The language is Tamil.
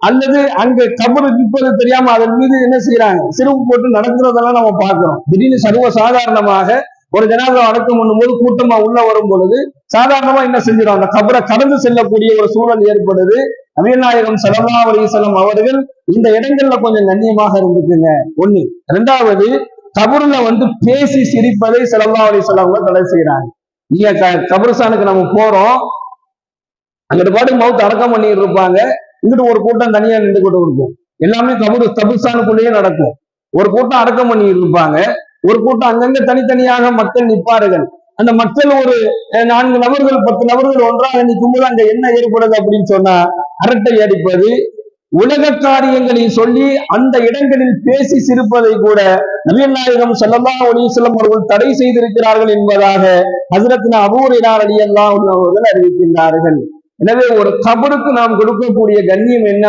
அல்லது அங்க கபரு நிற்பது தெரியாம அதன் மீது என்ன செய்யறாங்க, சிறுப்பு போட்டு நடக்கிறதெல்லாம் நம்ம பார்க்கிறோம். திடீர்னு சர்வ சாதாரணமாக ஒரு ஜனாதா அடக்கம் பண்ணும்போது கூட்டமா உள்ள வரும் பொழுது சாதாரணமா என்ன செஞ்சிடும், அந்த கபரை கடந்து செல்லக்கூடிய ஒரு சூழல் ஏற்படுது. நபிகள் நாயகம் ஸல்லல்லாஹு அலைஹி வஸல்லம் அவர்கள் இந்த இடங்கள்ல கொஞ்சம் கண்ணியமாக இருந்துக்குங்க. ஒண்ணு. இரண்டாவது, கபருல பேசி சிரிப்பதை ஸல்லல்லாஹு அலைஹி வஸல்லம் தடை செய்யறாங்க. நீங்க கபருஸ்தானுக்கு நம்ம போறோம், அங்கிட்டு பாட்டு மவுத் அடக்கம் பண்ணிட்டு இருப்பாங்க, இங்கிட்டு ஒரு கூட்டம் தனியா நின்று கொண்டு இருக்கும். எல்லாமே கபருஸ்தானுக்குள்ளேயே நடக்கும். ஒரு கூட்டம் அடக்கம் பண்ணிட்டு இருப்பாங்க, ஒரு கூட்டம் அங்கங்க தனித்தனியாக மக்கள் நிற்பார்கள். அந்த மக்கள் ஒரு 4 நபர்கள் 10 நபர்கள் ஒன்றாக நிற்கும்போது அங்க என்ன ஏற்படுது அப்படின்னு சொன்னா, அரட்டை அடிப்பது, உலக காரியங்களை சொல்லி அந்த இடங்களில் பேசி சிரிப்பதை கூட நபிகள் நாயகம் ஸல்லல்லாஹு அலைஹி வஸல்லம் அவர்கள் தடை செய்திருக்கிறார்கள் என்பதாக ஹஜ்ரத் அபூ ஹுரைரா ரலியல்லாஹு அன்ஹு அவர்கள் அறிவிக்கின்றார்கள். எனவே ஒரு கபருக்கு நாம் கொடுக்கக்கூடிய கண்ணியம் என்ன?